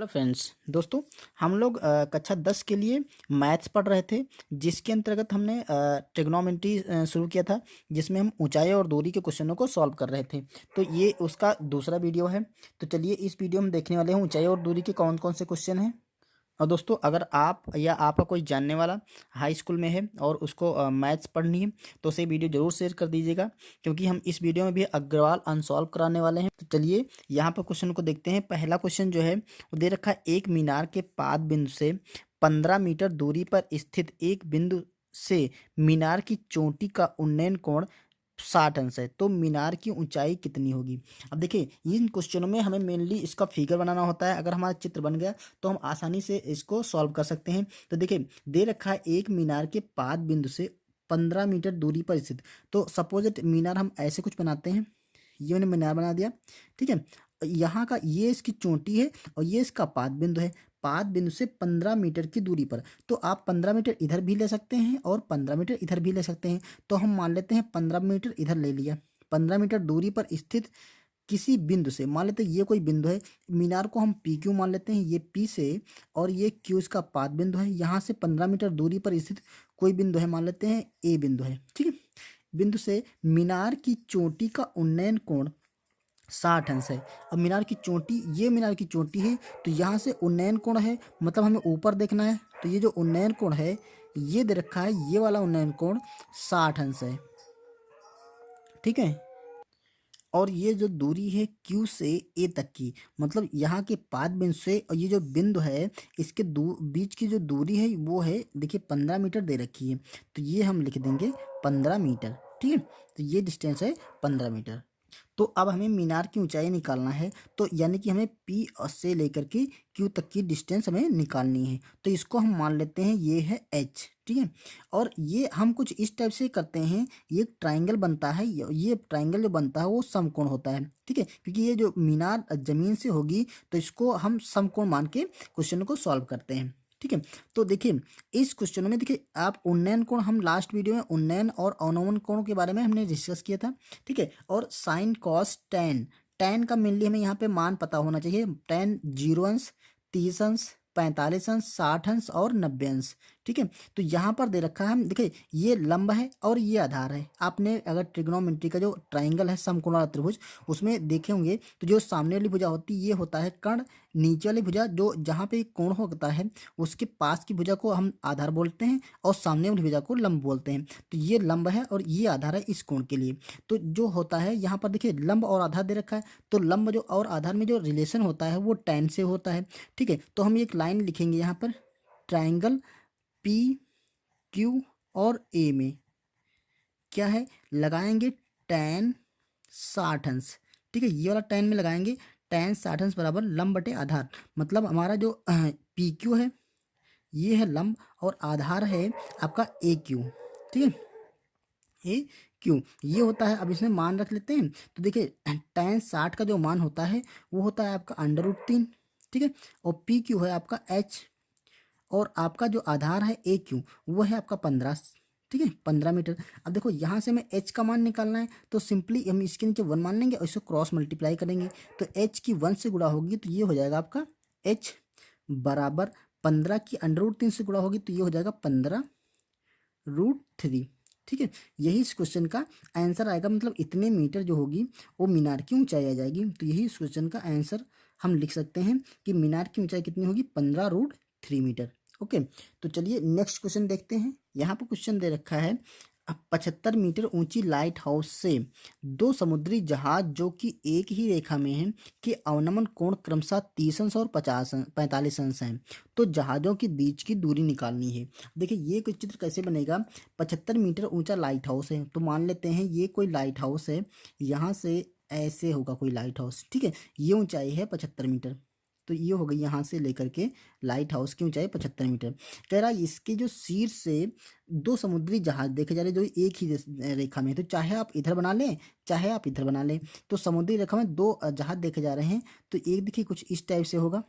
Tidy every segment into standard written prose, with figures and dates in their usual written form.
Hello friends दोस्तों, हम लोग कक्षा 10 के लिए मैथ्स पढ़ रहे थे, जिसके अंतर्गत हमने ट्रिग्नोमेट्री शुरू किया था, जिसमें हम ऊंचाई और दूरी के क्वेश्चनों को सॉल्व कर रहे थे। तो ये उसका दूसरा वीडियो है। तो चलिए इस वीडियो में देखने वाले हैं ऊंचाई और दूरी के कौन कौन से क्वेश्चन हैं। और दोस्तों, अगर आप या आपका कोई जानने वाला हाई स्कूल में है और उसको मैथ्स पढ़नी है, तो उसे वीडियो ज़रूर शेयर कर दीजिएगा, क्योंकि हम इस वीडियो में भी अग्रवाल अनसॉल्व कराने वाले हैं। तो चलिए यहाँ पर क्वेश्चन को देखते हैं। पहला क्वेश्चन जो है वो दे रखा है, एक मीनार के पाद बिंदु से 15 मीटर दूरी पर स्थित एक बिंदु से मीनार की चोटी का उन्नयन कोण 60 अंश है, तो मीनार की ऊंचाई कितनी होगी। अब देखिए, इन क्वेश्चनों में हमें मेनली इसका फिगर बनाना होता है। अगर हमारा चित्र बन गया तो हम आसानी से इसको सॉल्व कर सकते हैं। तो देखिए, दे रखा है एक मीनार के पाद बिंदु से 15 मीटर दूरी पर स्थित। तो सपोज मीनार हम ऐसे कुछ बनाते हैं। ये मैंने मीनार बना दिया, ठीक है। यहाँ का ये इसकी चोटी है और ये इसका पाद बिंदु है। पाद बिंदु से 15 मीटर की दूरी पर, तो आप 15 मीटर इधर भी ले सकते हैं और 15 मीटर इधर भी ले सकते हैं। तो हम मान लेते हैं 15 मीटर इधर ले लिया। 15 मीटर दूरी पर स्थित किसी बिंदु से, मान लेते हैं ये कोई बिंदु है, मीनार को हम पी क्यू मान लेते हैं, ये पी से, और ये क्यू इसका पाद बिंदु है। यहाँ से 15 मीटर दूरी पर स्थित कोई बिंदु है, मान लेते हैं ए बिंदु है, ठीक है। बिंदु से मीनार की चोटी का उन्नयन कोण 60 अंश है। अब मीनार की चोटी, ये मीनार की चोटी है, तो यहाँ से उन्नयन कोण है, मतलब हमें ऊपर देखना है। तो ये जो उन्नयन कोण है, ये दे रखा है, ये वाला उन्नयन कोण 60 अंश है, ठीक है। और ये जो दूरी है क्यू से ए तक की, मतलब यहाँ के पाद बिंदु से और ये जो बिंदु है, इसके बीच की जो दूरी है वो है, देखिए 15 मीटर दे रखी है, तो ये हम लिख देंगे 15 मीटर, ठीक है। तो ये डिस्टेंस है 15 मीटर। तो अब हमें मीनार की ऊंचाई निकालना है, तो यानी कि हमें पी से लेकर के क्यू तक की डिस्टेंस हमें निकालनी है। तो इसको हम मान लेते हैं ये है एच, ठीक है। और ये हम कुछ इस टाइप से करते हैं, ये ट्राइंगल बनता है, ये ट्राइंगल जो बनता है वो समकोण होता है, ठीक है। क्योंकि ये जो मीनार जमीन से होगी, तो इसको हम समकोण मान के क्वेश्चन को सॉल्व करते हैं, ठीक है। तो देखिए, इस क्वेश्चन में देखिए, आप उन्नयन कोण, हम लास्ट वीडियो में उन्नयन और अवनमन कोण के बारे में हमने डिस्कस किया था, ठीक है। और साइन कॉस टेन, टेन का मेनली हमें यहाँ पे मान पता होना चाहिए। टेन 0 अंश, 30 अंश, 45 अंश, 60 अंश और 90 अंश, ठीक है। तो यहाँ पर दे रखा है, हम देखिए ये लंब है और ये आधार है। आपने अगर ट्रिग्नोमेट्री का जो ट्राइंगल है, समकोण वाला त्रिभुज, उसमें देखे होंगे, तो जो सामने वाली भुजा होती है ये होता है कर्ण, नीचे वाली भुजा जो जहाँ पे कोण होता है उसके पास की भुजा को हम आधार बोलते हैं और सामने वाली भुजा को लंब बोलते हैं। तो ये लंब है और ये आधार है इस कोण के लिए। तो जो होता है यहाँ पर देखिए, लंब और आधार दे रखा है, तो लंब जो और आधार में जो रिलेशन होता है वो tan से होता है, ठीक है। तो हम एक लाइन लिखेंगे यहाँ पर, ट्राइंगल पी क्यू और ए में क्या है, लगाएंगे tan 60 अंश, ठीक है। ये वाला tan में लगाएंगे, tan 60 अंश बराबर लंब बटे आधार। मतलब हमारा जो पी क्यू है ये है लंब और आधार है आपका ए क्यू, ठीक है। ए क्यू ये होता है। अब इसमें मान रख लेते हैं। तो देखिए, tan 60 का जो मान होता है वो होता है आपका √3, ठीक है। और पी क्यू है आपका एच, और आपका जो आधार है ए क्यू वो है आपका 15, ठीक है, 15 मीटर। अब देखो, यहाँ से हमें एच का मान निकालना है, तो सिंपली हम इसके नीचे 1 मान लेंगे और इसको क्रॉस मल्टीप्लाई करेंगे। तो एच की 1 से गुणा होगी तो ये हो जाएगा आपका एच बराबर 15 की √3 से गुणा होगी तो ये हो जाएगा 15√3, ठीक है। यही इस क्वेश्चन का आंसर आएगा। मतलब इतने मीटर जो होगी वो मीनार की ऊंचाई आ जाएगी। तो यही इस क्वेश्चन का आंसर हम लिख सकते हैं कि मीनार की ऊंचाई कितनी होगी, 15√3 मीटर। ओके, तो चलिए नेक्स्ट क्वेश्चन देखते हैं। यहाँ पर क्वेश्चन दे रखा है, 75 मीटर ऊंची लाइट हाउस से 2 समुद्री जहाज जो कि एक ही रेखा में हैं के अवनमन कोण क्रमशः 30 अंश और 45 अंश हैं। तो जहाज़ों के बीच की दूरी निकालनी है। देखिए, ये कुछ चित्र कैसे बनेगा। 75 मीटर ऊंचा लाइट हाउस है, तो मान लेते हैं ये कोई लाइट हाउस है, यहाँ से ऐसे होगा कोई लाइट हाउस, ठीक है। ये ऊंचाई है 75 मीटर। तो ये हो गई यहाँ से लेकर के लाइट हाउस की ऊंचाई 75 मीटर। कह रहा है इसके जो शीर्ष से 2 समुद्री जहाज देखे जा रहे जो एक ही रेखा में, तो चाहे आप इधर बना लें चाहे आप इधर बना लें। तो समुद्री रेखा में 2 जहाज देखे जा रहे हैं, तो एक देखिए कुछ इस टाइप से होगा।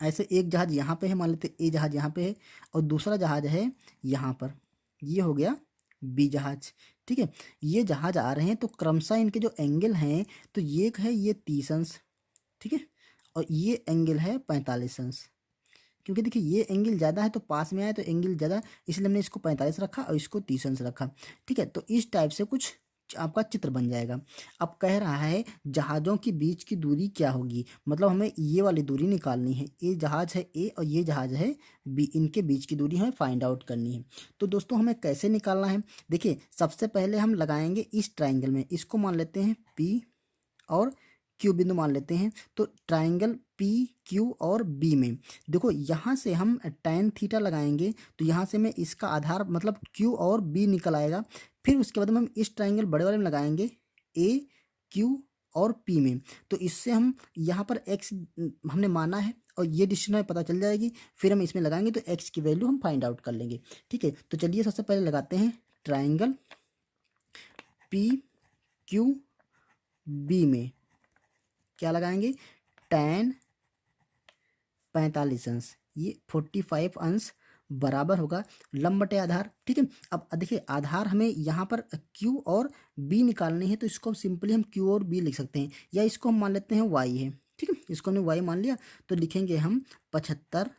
ऐसे एक जहाज यहाँ पे है, मान लेते ए जहाज यहाँ पे है और दूसरा जहाज है यहाँ पर, ये हो गया बी जहाज, ठीक है। ये जहाज आ रहे हैं तो क्रमशः इनके जो एंगल हैं, तो ये एक है ये 30 अंश, ठीक है, और ये एंगल है 45 अंश। क्योंकि देखिए ये एंगल ज़्यादा है तो पास में आया तो एंगल ज़्यादा, इसलिए हमने इसको 45 रखा और इसको 30 अंश रखा। ठीक है, तो इस टाइप से कुछ आपका चित्र बन जाएगा। अब कह रहा है जहाज़ों के बीच की दूरी क्या होगी, मतलब हमें ये वाली दूरी निकालनी है। ये जहाज़ है ए और ये जहाज़ है बी, इनके बीच की दूरी हमें फाइंड आउट करनी है। तो दोस्तों हमें कैसे निकालना है, देखिए सबसे पहले हम लगाएंगे इस ट्राइंगल में, इसको मान लेते हैं पी और क्यू बिंदु मान लेते हैं। तो ट्राइंगल पी क्यू और बी में देखो यहाँ से हम tan थीटा लगाएंगे, तो यहाँ से मैं इसका आधार मतलब क्यू और बी निकल आएगा। फिर उसके बाद में हम इस ट्राइंगल बड़े वाले में लगाएंगे ए क्यू और पी में, तो इससे हम यहाँ पर x हमने माना है और ये डिस्टेंस हमें पता चल जाएगी। फिर हम इसमें लगाएंगे तो x की वैल्यू हम फाइंड आउट कर लेंगे। ठीक है, तो चलिए सबसे पहले लगाते हैं ट्राइंगल पी क्यू बी में क्या लगाएंगे, tan 45 अंश, ये 45 अंश बराबर होगा लंब बटे आधार। ठीक है, अब देखिए आधार हमें यहाँ पर q और b निकालनी है, तो इसको सिंपली हम q और b लिख सकते हैं, या इसको हम मान लेते हैं y है। ठीक है, इसको हमने y मान लिया, तो लिखेंगे हम 75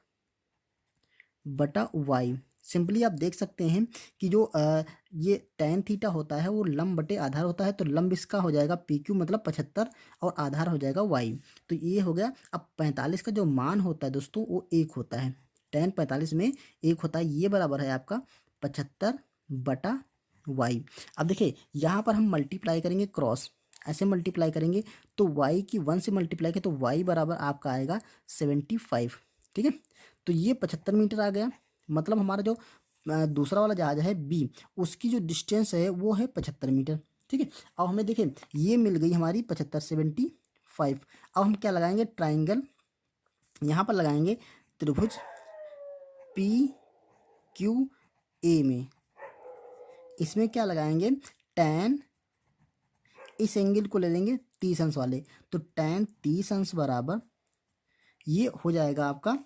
बटा y। सिंपली आप देख सकते हैं कि जो ये tan थीटा होता है वो लंब बटे आधार होता है, तो लंब इसका हो जाएगा पी क्यू मतलब 75 और आधार हो जाएगा y। तो ये हो गया। अब 45 का जो मान होता है दोस्तों वो 1 होता है, tan 45 में 1 होता है, ये बराबर है आपका 75 बटा y। अब देखिए यहाँ पर हम मल्टीप्लाई करेंगे क्रॉस, ऐसे मल्टीप्लाई करेंगे तो y की 1 से मल्टीप्लाई करें तो y बराबर आपका आएगा 75। ठीक है, तो ये 75 मीटर आ गया, मतलब हमारा जो दूसरा वाला जहाज है बी, उसकी जो डिस्टेंस है वो है 75 मीटर। ठीक है, अब हमें देखिए ये मिल गई हमारी 75 75। अब हम क्या लगाएंगे, ट्राइंगल यहाँ पर लगाएंगे त्रिभुज पी क्यू ए में, इसमें क्या लगाएंगे tan, इस एंगल को ले लेंगे 30 अंश वाले, तो tan 30 अंश बराबर ये हो जाएगा आपका,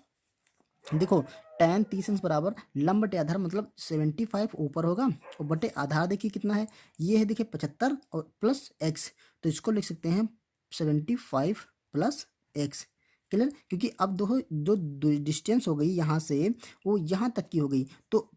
देखो tan 30 अंश बराबर लंब बटे आधार मतलब 75 ऊपर होगा और बटे आधार देखिए कितना है, ये है देखिए 75 और प्लस x, तो इसको लिख सकते हैं 75 प्लस x। क्लियर, क्योंकि अब जो डिस्टेंस हो गई यहाँ से वो यहाँ तक की हो गई, तो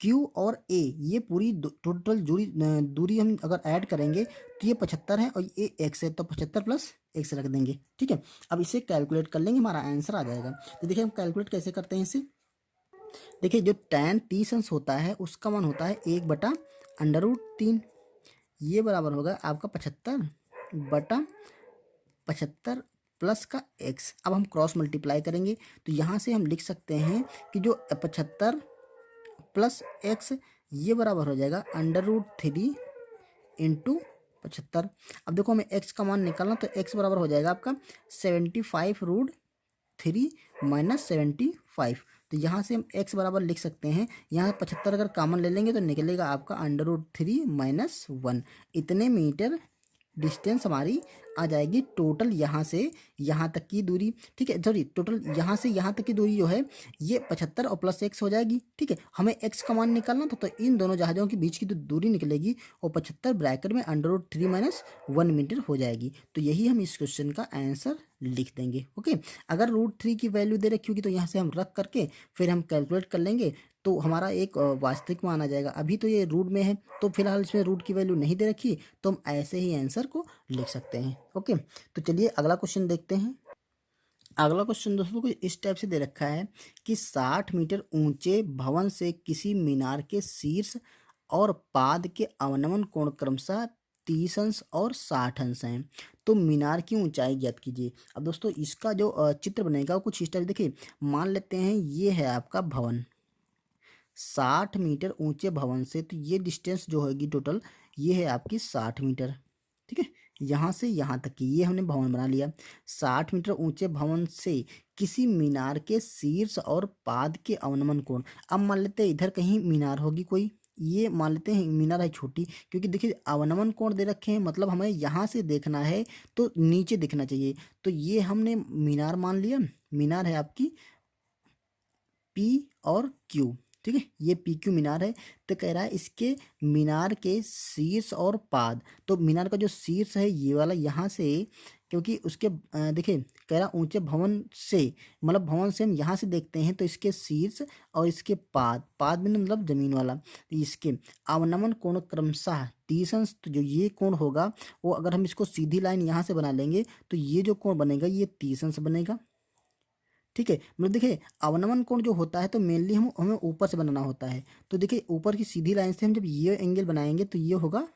Q और A ये पूरी टोटल दूरी हम अगर ऐड करेंगे तो ये 75 है और ये x है, तो 75 प्लस x रख देंगे। ठीक है, अब इसे कैलकुलेट कर लेंगे, हमारा आंसर आ जाएगा। तो देखिए हम कैलकुलेट कैसे करते हैं इसे, देखिए जो tan 30 अंश होता है उसका मान होता है 1 बटा √3, ये बराबर होगा आपका 75 बटा 75 प्लस का x। अब हम क्रॉस मल्टीप्लाई करेंगे तो यहाँ से हम लिख सकते हैं कि जो 75 प्लस x ये बराबर हो जाएगा √3 इंटू 75। अब देखो हमें x का मान निकालना, तो x बराबर हो जाएगा आपका 75√3 माइनस 75। तो यहाँ से हम x बराबर लिख सकते हैं, यहाँ 75 अगर कॉमन ले लेंगे तो निकलेगा आपका √3 माइनस 1। इतने मीटर डिस्टेंस हमारी आ जाएगी टोटल यहाँ से यहाँ तक की दूरी। ठीक है, सॉरी टोटल यहाँ से यहाँ तक की दूरी जो है ये 75 और प्लस x हो जाएगी। ठीक है, हमें x का मान निकालना था, तो इन दोनों जहाज़ों के बीच की जो दूरी निकलेगी वो 75 ब्रैकेट में √3 माइनस 1 मीटर हो जाएगी। तो यही हम इस क्वेश्चन का आंसर लिख देंगे। ओके, अगर √3 की वैल्यू दे रखी होगी तो यहाँ से हम रख करके फिर हम कैलकुलेट कर लेंगे, तो हमारा एक वास्तविक मान आ जाएगा। अभी तो ये रूट में है तो फिलहाल इसमें रूट की वैल्यू नहीं दे रखी, तो हम ऐसे ही आंसर को लिख सकते हैं। ओके, तो चलिए अगला क्वेश्चन देखते हैं। अगला क्वेश्चन दोस्तों को इस टाइप से दे रखा है कि 60 मीटर ऊंचे भवन से किसी मीनार के शीर्ष और पाद के अवनमन कोण क्रमशः 30 अंश और 60 अंश हैं, तो मीनार की ऊंचाई ज्ञात कीजिए। अब दोस्तों इसका जो चित्र बनेगा वो कुछ इस टाइप, देखिए मान लेते हैं ये है आपका भवन, 60 मीटर ऊंचे भवन से, तो ये डिस्टेंस जो होगी टोटल ये है आपकी 60 मीटर। ठीक है, यहाँ से यहाँ तक की ये हमने भवन बना लिया। 60 मीटर ऊंचे भवन से किसी मीनार के शीर्ष और पाद के अवनमन कोण, अब मान लेते हैं इधर कहीं मीनार होगी कोई, ये मान लेते हैं मीनार है छोटी, क्योंकि देखिए अवनमन कोण दे रखे हैं मतलब हमें यहाँ से देखना है तो नीचे दिखना चाहिए, तो ये हमने मीनार मान लिया। मीनार है आपकी P और Q। ठीक है, ये PQ मीनार है, तो कह रहा है इसके मीनार के शीर्ष और पाद, तो मीनार का जो शीर्ष है ये वाला, यहाँ से क्योंकि उसके देखिए कह रहा ऊंचे भवन से, मतलब भवन से हम यहाँ से देखते हैं तो इसके शीर्ष और इसके पाद, पाद बिंदु मतलब जमीन वाला, तो इसके अवनमन कोण क्रमशः 30 अंश। तो जो ये कोण होगा वो अगर हम इसको सीधी लाइन यहाँ से बना लेंगे तो ये जो कोण बनेगा ये 30 अंश बनेगा। ठीक है, मतलब देखिए अवनमन कोण जो होता है तो मेनली हमें ऊपर से बनाना होता है। तो देखिए ऊपर की सीधी लाइन से हम जब ये एंगल बनाएंगे तो ये होगा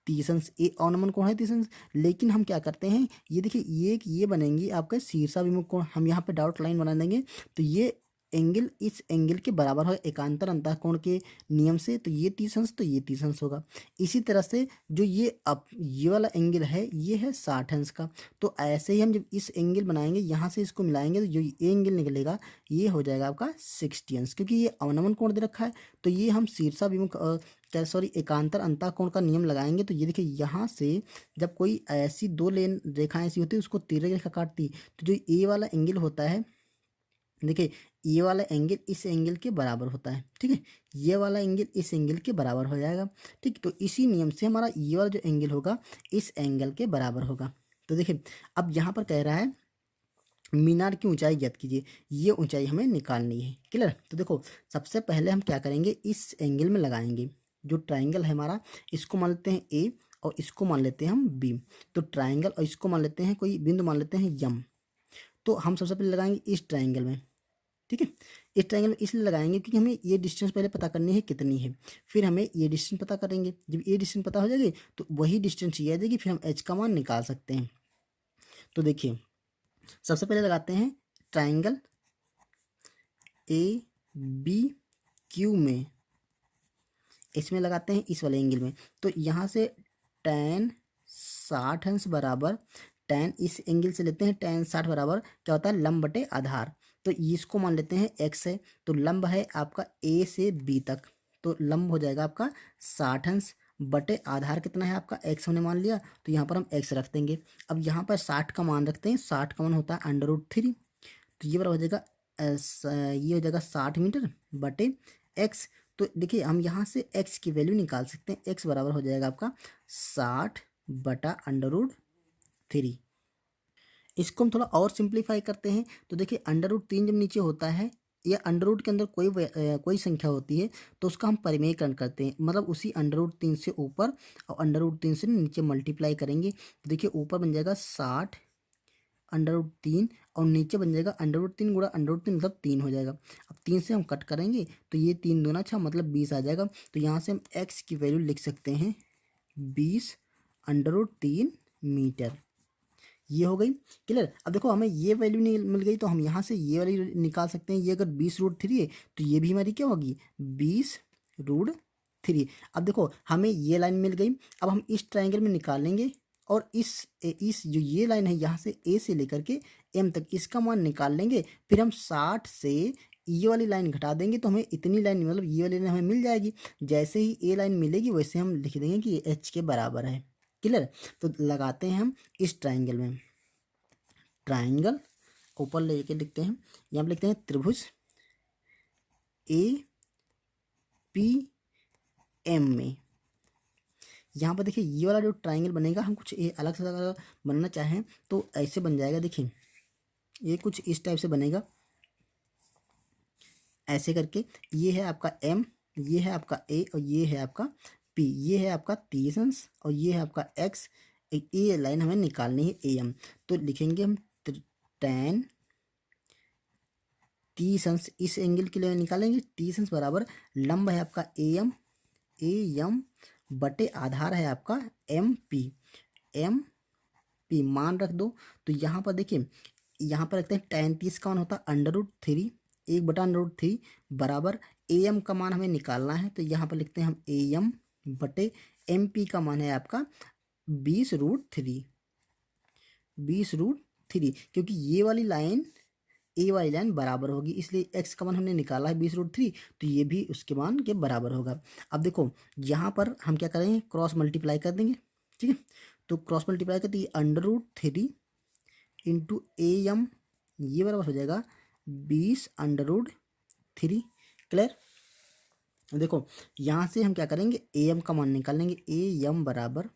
30 अंश, ये अवनमन कोण है 30 अंश। लेकिन हम क्या करते हैं, ये देखिए ये बनेंगी आपका शीर्षाभिमुख कोण, हम यहाँ पे डॉट लाइन बना देंगे तो ये एंगल इस एंगल के बराबर है एकांतर अंतःकोण के नियम से, तो ये 30 अंश तो ये 30 अंश होगा। इसी तरह से जो ये अब ये वाला एंगल है ये है 60 अंश का। तो ऐसे ही हम जब इस एंगल बनाएंगे यहाँ से इसको मिलाएंगे तो जो ये एंगल निकलेगा ये हो जाएगा आपका 60 अंश, क्योंकि ये अवनमन कोण दे रखा है। तो ये हम शीर्षाभिमुख क्या सॉरी एकांतर अंतःकोण का नियम लगाएंगे तो ये देखिए यहाँ से जब कोई ऐसी दो लेन रेखाएं ऐसी होती है उसको तिर्यक रेखा काटती, तो जो ए वाला एंगल होता है देखिए ये वाला एंगल इस एंगल के बराबर होता है। ठीक है, ये वाला एंगल इस एंगल के बराबर हो जाएगा। ठीक, तो इसी नियम से हमारा ये वाला जो एंगल होगा इस एंगल के बराबर होगा। तो देखिए अब यहाँ पर कह रहा है मीनार की ऊंचाई ज्ञात कीजिए, ये ऊंचाई हमें निकालनी है। क्लियर, तो देखो सबसे पहले हम क्या करेंगे, इस एंगल में लगाएंगे जो ट्राइंगल है हमारा, इसको मान लेते हैं ए और इसको मान लेते हैं हम बी। तो ट्राइंगल और इसको मान लेते हैं कोई बिंदु मान लेते हैं यम। तो हम सबसे पहले लगाएंगे इस ट्राइंगल में। ठीक है, इस ट्राइंगल में इसलिए लगाएंगे क्योंकि हमें ये डिस्टेंस पहले पता करनी है कितनी है, फिर हमें ये डिस्टेंस पता करेंगे। जब ये डिस्टेंस पता हो जाएगी तो वही डिस्टेंस ये आ जाएगी, फिर हम एच का मान निकाल सकते हैं। तो देखिए सबसे पहले लगाते हैं ट्राइंगल ए बी क्यू में, इसमें लगाते हैं इस वाले एंगल में। तो यहाँ से tan 60 अंश बराबर tan इस एंगल से लेते हैं tan 60 बराबर क्या होता है लंब बटे आधार। तो इसको मान लेते हैं x है, तो लंब है आपका a से b तक, तो लंब हो जाएगा आपका 60 अंश बटे आधार कितना है आपका x हमने मान लिया, तो यहाँ पर हम x रख देंगे। अब यहाँ पर 60 का मान रखते हैं, 60 का मान होता है √3, तो ये बराबर हो जाएगा ये हो जाएगा 60 मीटर बटे x। तो देखिए हम यहाँ से x की वैल्यू निकाल सकते हैं, x बराबर हो जाएगा आपका 60 बटा √3। इसको हम थोड़ा और सिंप्लीफाई करते हैं तो देखिए √3 जब नीचे होता है या अंडर के अंदर कोई संख्या होती है तो उसका हम परिमेयकरण करते हैं, मतलब उसी √3 से ऊपर और √3 से नीचे मल्टीप्लाई करेंगे। तो देखिए ऊपर बन जाएगा 60 √3 और नीचे बन जाएगा √3 गुणा √3 मतलब 3 हो जाएगा। अब 3 से हम कट करेंगे तो ये 3 दूना 6 मतलब 20 आ जाएगा। तो यहाँ से हम x की वैल्यू लिख सकते हैं 20 √3 मीटर, ये हो गई। क्लियर, अब देखो हमें ये वैल्यू नहीं मिल गई तो हम यहाँ से ये वाली निकाल सकते हैं। ये अगर 20√3 है तो ये भी हमारी क्या होगी 20√3। अब देखो हमें ये लाइन मिल गई, अब हम इस ट्राइंगल में निकालेंगे और इस जो ये लाइन है यहाँ से ए से लेकर के एम तक इसका मान निकाल लेंगे। फिर हम 60 से ये वाली लाइन घटा देंगे तो हमें इतनी लाइन मतलब ये वाली लाइन हमें मिल जाएगी। जैसे ही ए लाइन मिलेगी वैसे हम लिख देंगे कि ये एच के बराबर है। क्लियर, तो लगाते हैं हम इस ट्राइंगल में, ट्राइंगल ऊपर लेके लिखते हैं, यहाँ पे लिखते हैं त्रिभुज ए पी एम में। यहाँ पर देखिए ये वाला जो ट्राइंगल बनेगा हम कुछ ये अलग से अगर बनना चाहें तो ऐसे बन जाएगा। देखिए ये कुछ इस टाइप से बनेगा, ऐसे करके ये है आपका m, ये है आपका a और ये है आपका p, ये है आपका 30 अंश और ये है आपका x। ये लाइन हमें निकालनी है am, तो लिखेंगे हम tan 30 अंश इस एंगल के लिए निकालेंगे। 30 अंश बराबर लंब है आपका am बटे आधार है आपका mp, मान रख दो। तो यहाँ पर देखिए यहाँ पर रखते हैं tan 30 का मान होता है √3, 1/√3 बराबर am का मान हमें निकालना है। तो यहाँ पर लिखते हैं हम am बटे mp का मान है आपका 20√3, क्योंकि ये वाली लाइन ए वाली लाइन बराबर होगी इसलिए x का मान हमने निकाला है 20√3, तो ये भी उसके मान के बराबर होगा। अब देखो यहाँ पर हम क्या करेंगे क्रॉस मल्टीप्लाई कर देंगे। ठीक है, तो क्रॉस मल्टीप्लाई करते √3 इंटू am, ये बराबर हो जाएगा 20√3। क्लियर, देखो यहाँ से हम क्या करेंगे am का मान निकालेंगे। am बराबर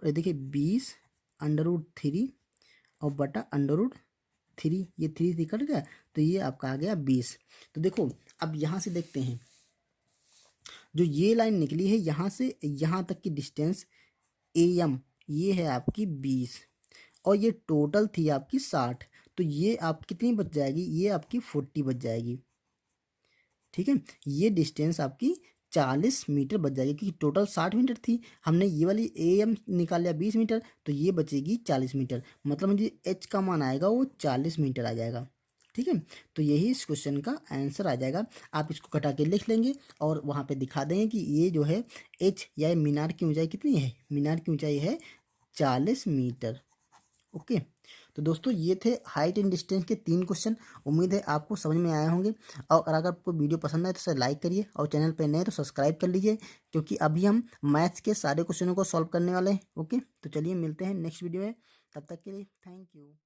देखिए 20 अंडर रूट 3 और बटा अंडर रूट 3, ये 3 कट गया तो ये आपका आ गया 20। तो देखो अब यहाँ से देखते हैं, जो ये लाइन निकली है यहाँ से यहाँ तक की डिस्टेंस AM, ये है आपकी 20 और ये टोटल थी आपकी 60, तो ये आप कितनी बच जाएगी, ये आपकी 40 बच जाएगी। ठीक है, ये डिस्टेंस आपकी 40 मीटर बच जाएगी, क्योंकि टोटल 60 मीटर थी, हमने ये वाली AM निकाल लिया 20 मीटर, तो ये बचेगी 40 मीटर, मतलब मुझे H का मान आएगा वो 40 मीटर आ जाएगा। ठीक है, तो यही इस क्वेश्चन का आंसर आ जाएगा। आप इसको कटा के लिख लेंगे और वहाँ पे दिखा देंगे कि ये जो है H या मीनार की ऊंचाई कितनी है, मीनार की ऊंचाई है 40 मीटर। ओके, तो दोस्तों ये थे हाइट एंड डिस्टेंस के 3 क्वेश्चन। उम्मीद है आपको समझ में आए होंगे, और अगर आपको वीडियो पसंद आए तो इसे लाइक करिए और चैनल पे नए तो सब्सक्राइब कर लीजिए, क्योंकि अभी हम मैथ्स के सारे क्वेश्चनों को सॉल्व करने वाले हैं। ओके, तो चलिए मिलते हैं नेक्स्ट वीडियो में, तब तक के लिए थैंक यू।